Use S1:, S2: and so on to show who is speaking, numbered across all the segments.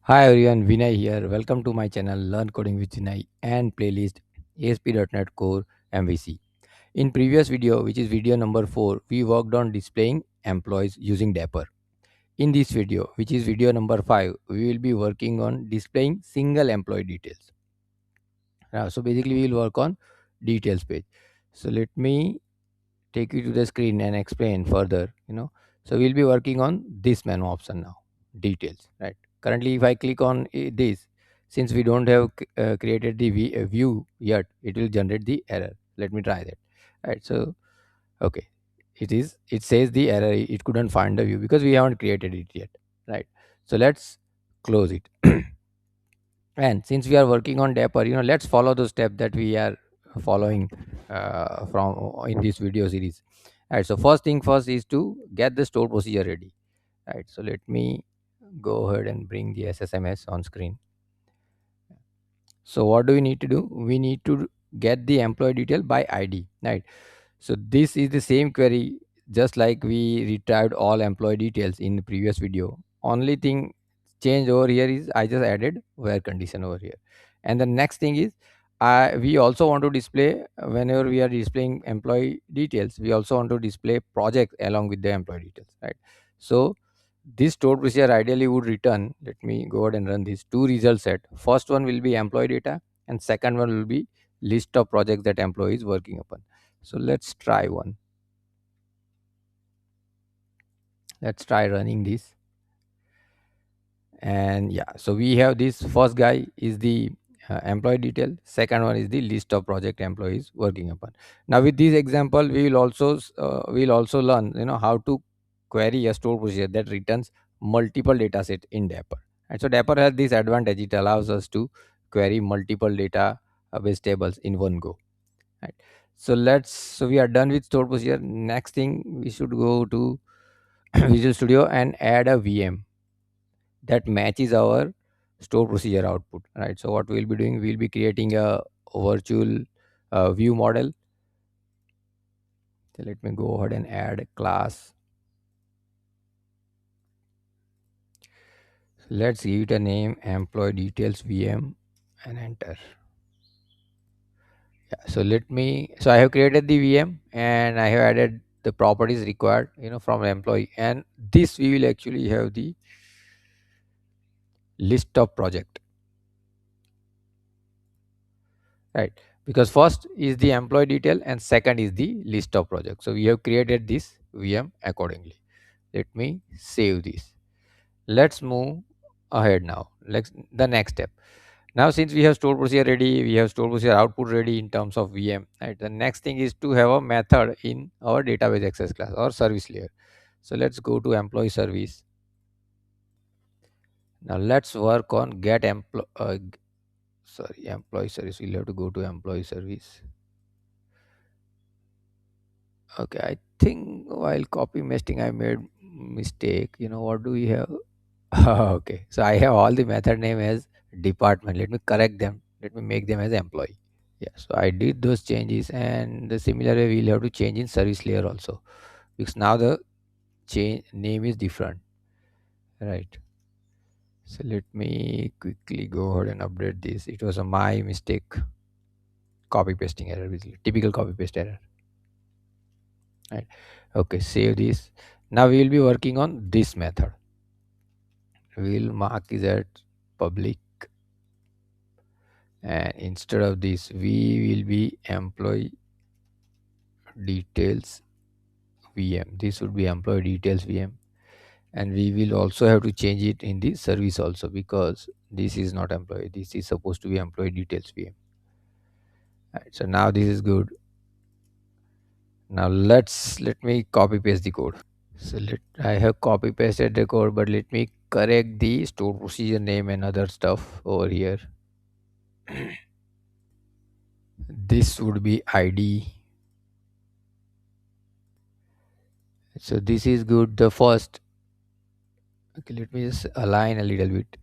S1: Hi everyone, Vinay here. Welcome to my channel Learn Coding with Vinay and playlist ASP.NET Core MVC. In previous video, which is video number 4, we worked on displaying employees using Dapper. In this video, which is video number 5, we will be working on displaying single employee details. So basically we will work on details page. So let me take you to the screen and explain further. So we'll be working on this menu option now, details, right? Currently if I click on this, since we don't have created the view yet, it will generate the error. Let me try that. Right, so okay, it says the error, it couldn't find the view because we haven't created it yet, right? So let's close it. And since we are working on Dapper, let's follow the step that we are following from in this video series. Right. So first thing first is to get the store procedure ready. Right. So let me go ahead and bring the SSMS on screen. So what do we need to do? We need to get the employee detail by ID. Right. So this is the same query, just like we retrieved all employee details in the previous video. Only thing change over here is I just added where condition over here. And the next thing is we also want to display, whenever we are displaying employee details, we also want to display project along with the employee details, right? So this stored procedure ideally would return, let me go ahead and run this, two result set. First one will be employee data and second one will be list of projects that employee is working upon. So let's try one. Let's try running this. And yeah, so we have this first guy is the employee detail, second one is the list of project employees working upon. Now with this example, we will also learn how to query a store procedure that returns multiple data set in Dapper. And so Dapper has this advantage, it allows us to query multiple data base tables in one go, right? So we are done with store procedure. Next thing, we should go to Visual Studio and add a VM that matches our store procedure output, right? So what we'll be doing, we'll be creating a virtual view model. So let me go ahead and add a class. Let's give it a name, employee details VM, and enter. Yeah, so I have created the VM and I have added the properties required from employee, and this we will actually have the list of project, right? Because first is the employee detail and second is the list of projects. So we have created this VM accordingly. Let me save this. Let's move ahead now. Let's the next step. Now since we have store procedure ready, we have store procedure output ready in terms of VM, right? The next thing is to have a method in our database access class or service layer. So let's go to employee service. Now let's work on employee service. We'll have to go to employee service. Okay, I think while copy pasting I made mistake. What do we have? Okay, so I have all the method name as department. Let me correct them. Let me make them as employee. Yeah, so I did those changes, and the similar way we'll have to change in service layer also, because now the change name is different, right? So let me quickly go ahead and update this. It was a my mistake, copy pasting error, basically typical copy paste error, right? Okay, save this. Now we will be working on this method. We'll mark is at public, and instead of this we will be employee details VM. This would be employee details VM, and we will also have to change it in the service also, because this is not employee, this is supposed to be employee details VM, right? So now this is good. Now let me copy paste the code. So I have copy pasted the code, but let me correct the store procedure name and other stuff over here. This would be ID. So this is good, the first. Okay, let me just align a little bit.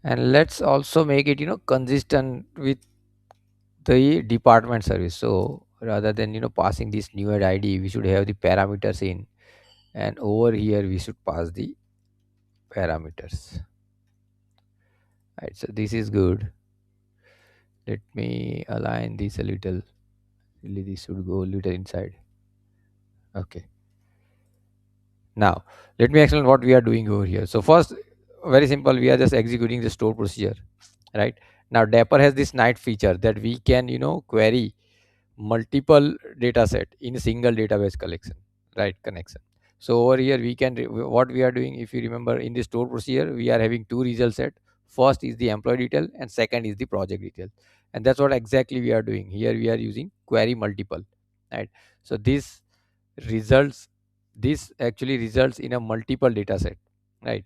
S1: And let's also make it consistent with the department service. So rather than passing this new id, we should have the parameters in, and over here we should pass the parameters. Right, so this is good. Let me align this a little. Really, this should go a little inside. Okay. Now, let me explain what we are doing over here. So first, very simple, we are just executing the store procedure, right? Now, Dapper has this night feature that we can, query multiple data set in a single database collection, right? Connection. So over here, we can, what we are doing, if you remember in the store procedure, we are having two result set. First is the employee detail and second is the project detail. And that's what exactly we are doing. Here we are using query multiple, right? So results this actually results in a multiple data set, right?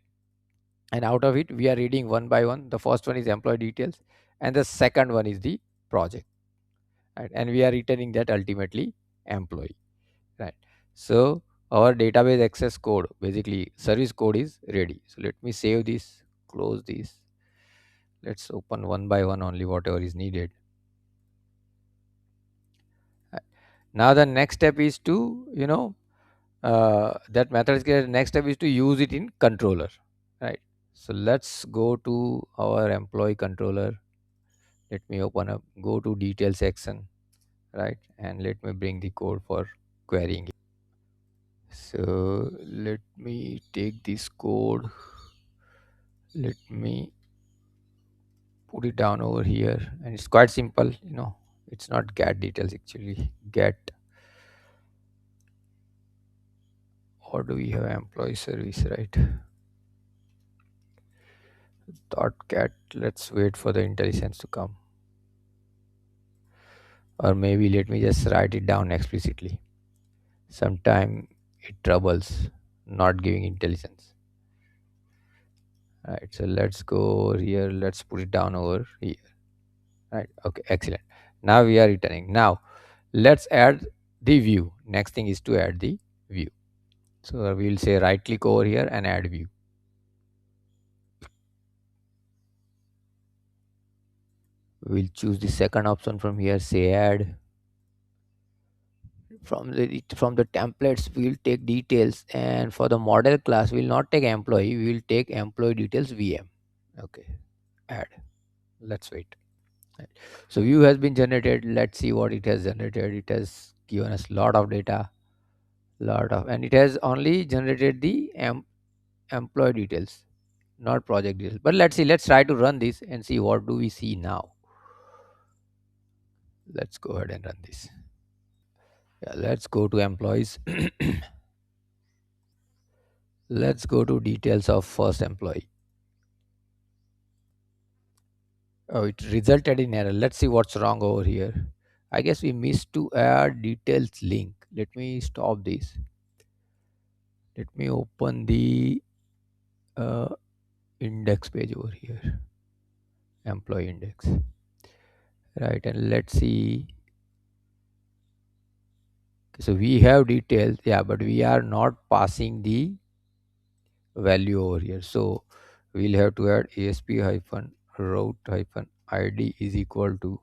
S1: And out of it we are reading one by one. The first one is employee details and the second one is the project, right? And we are returning that ultimately employee, right? So our database access code, basically service code, is ready. So let me save this, close this. Let's open one by one only whatever is needed. Right. Now the next step is to that method is created. Next step is to use it in controller, right? So let's go to our employee controller. Let me open up, go to detail section, right? And let me bring the code for querying it. So let me take this code, let me put it down over here, and it's quite simple. It's not get details, actually get, or do we have employee service, right? Dot get. Let's wait for the intelligence to come, or maybe let me just write it down explicitly. Sometime it troubles not giving intelligence. Right, so let's go over here, let's put it down over here. Right, okay, excellent. Now we are returning. Now let's add the view. Next thing is to add the view. So we'll say right click over here and add view. We'll choose the second option from here, say add. From the templates we'll take details, and for the model class we'll not take employee, we will take employee details VM. Okay, add. Let's wait. Right. So view has been generated. Let's see what it has generated. It has given us lot of data, and it has only generated the employee details, not project details. But let's see, let's try to run this and see what do we see now. Let's go ahead and run this. Yeah, let's go to employees. Let's go to details of first employee. Oh, it resulted in error. Let's see what's wrong over here. I guess we missed to add details link. Let me stop this. Let me open the uh, index page over here, employee index, right? And let's see. So we have details, yeah, but we are not passing the value over here. So we'll have to add asp hyphen route hyphen id is equal to.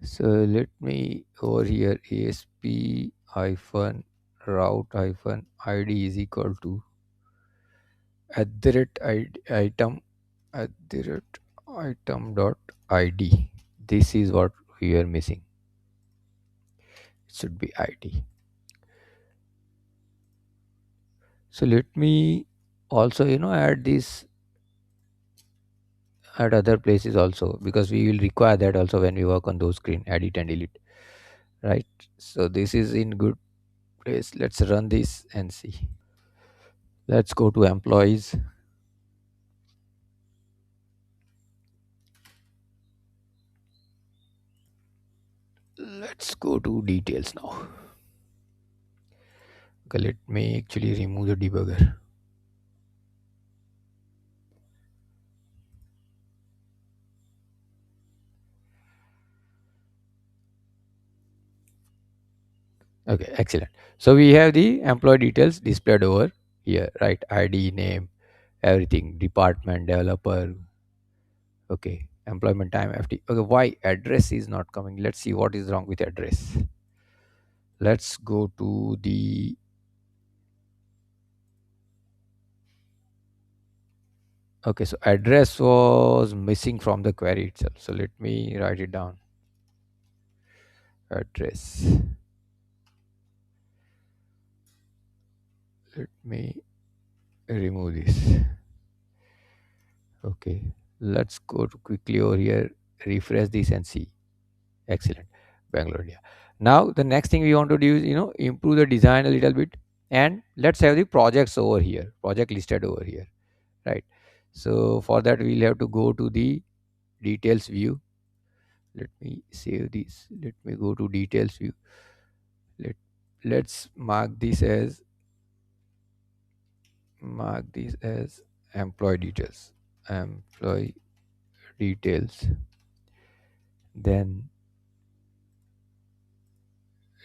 S1: So let me over here asp hyphen route hyphen id is equal to at the rate item at the rate item dot id. This is what we are missing. It should be id. So let me also add this at other places also, because we will require that also when we work on those screen, edit and delete, right? So this is in good place. Let's run this and see. Let's go to employees. Let's go to details now. Okay, let me actually remove the debugger. Okay, excellent. So we have the employee details displayed over here, right? ID, name, everything, department, developer. Okay, employment time FT. Okay, why address is not coming? Let's see what is wrong with address. Let's go to the okay, so address was missing from the query itself. So let me write it down. Address. Let me remove this. Okay, let's go to quickly over here, refresh this and see. Excellent. Bangalore, India. Now the next thing we want to do is improve the design a little bit, and let's have the projects over here, project listed over here, right? So for that we'll have to go to the details view. Let me save this. Let me go to details view. Let let's mark this as employee details. Employee details. Then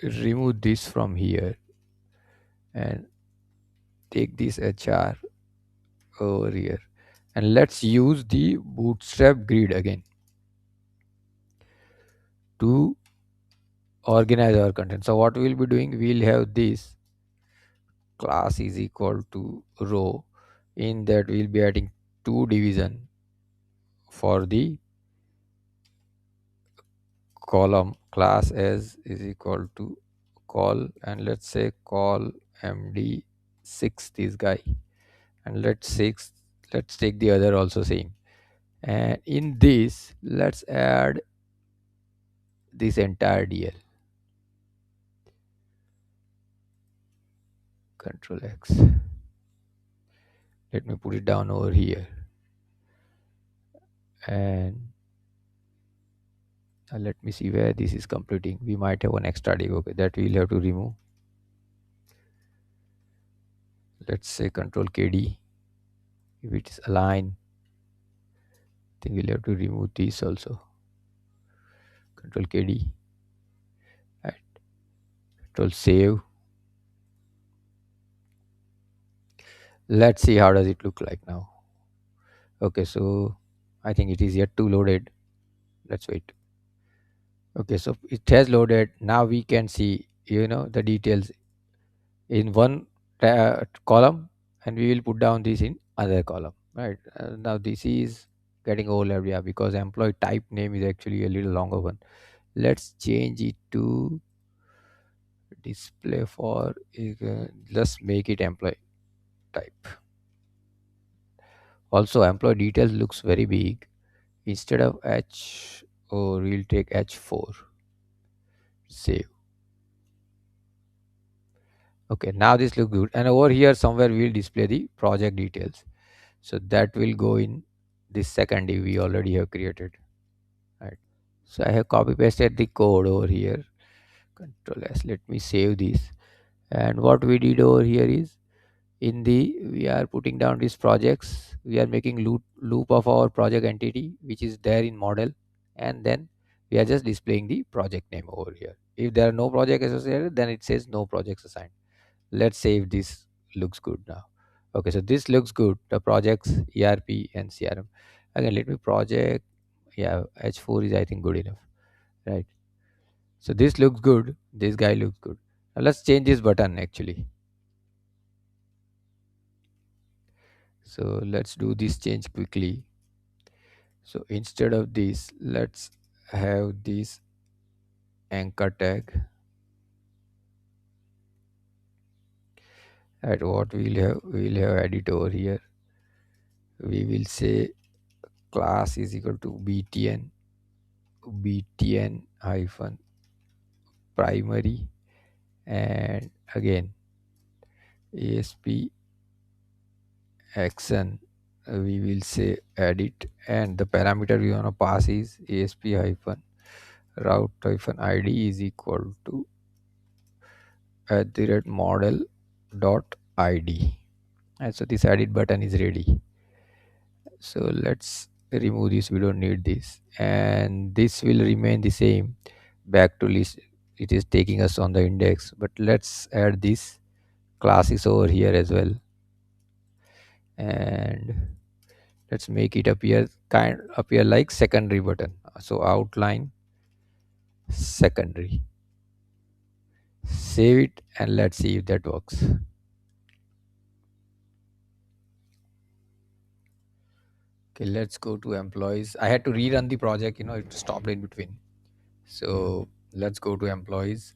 S1: remove this from here and take this HR over here, and let's use the bootstrap grid again to organize our content. So what we'll be doing, we'll have this class is equal to row. In that we'll be adding two division for the column. Class as is equal to call, and let's say call md6 this guy, and let's take the other also same. And in this let's add this entire DL. Control X. Let me put it down over here, and let me see where this is completing. We might have one extra div. Okay, that we'll have to remove. Let's say Control KD. If it is aligned, I think we'll have to remove this also. Control KD. Right. Control save. Let's see how does it look like now. Okay, so I think it is yet to loaded. Let's wait. Okay, so it has loaded. Now we can see the details in one column, and we will put down this in other column, right? Now this is getting overlapped, yeah, because employee type name is actually a little longer one. Let's change it to display for let's make it employee type. Also employee details looks very big. Instead of H, or we'll take H4. Save. Okay, now this looks good, and over here somewhere we'll display the project details. So that will go in this second div we already have created, right? So I have copy pasted the code over here. Control S. Let me save this. And what we did over here is, we are putting down these projects. We are making loop of our project entity which is there in model, and then we are just displaying the project name over here. If there are no project associated, then it says no projects assigned. Let's say if this looks good now. Okay, so this looks good, the projects, ERP and CRM. Again, let me project, yeah, H4 is I think good enough, right? So this looks good, this guy looks good. Now let's change this button actually. So let's do this change quickly. So instead of this, let's have this anchor tag. At what we'll have edit over here. We will say class is equal to btn hyphen primary, and again asp action, we will say edit, and the parameter we want to pass is asp hyphen route hyphen id is equal to @model dot id. And so this edit button is ready. So let's remove this, we don't need this, and this will remain the same. Back to list, it is taking us on the index, but let's add this classes over here as well. And Let's make it appear like secondary button. So outline secondary. Save it and let's see if that works. Okay, let's go to employees. I had to rerun the project, it stopped in between. So let's go to employees.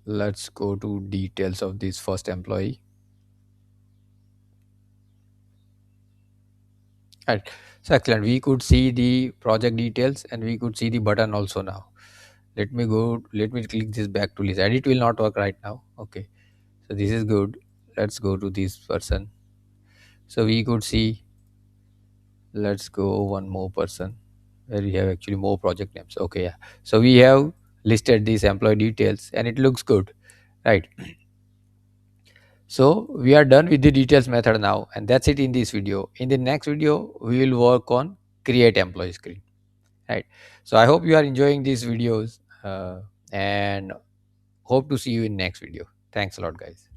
S1: Let's go to details of this first employee. Right. So excellent. We could see the project details and we could see the button also now. Let me click this back to list. Edit will not work right now. Okay. So this is good. Let's go to this person. So we could see, let's go one more person where we have actually more project names. Okay, yeah. So we have listed these employee details and it looks good, right? So we are done with the details method now, and that's it in this video. In the next video, we will work on create employee screen, right? So I hope you are enjoying these videos and hope to see you in next video. Thanks a lot, guys.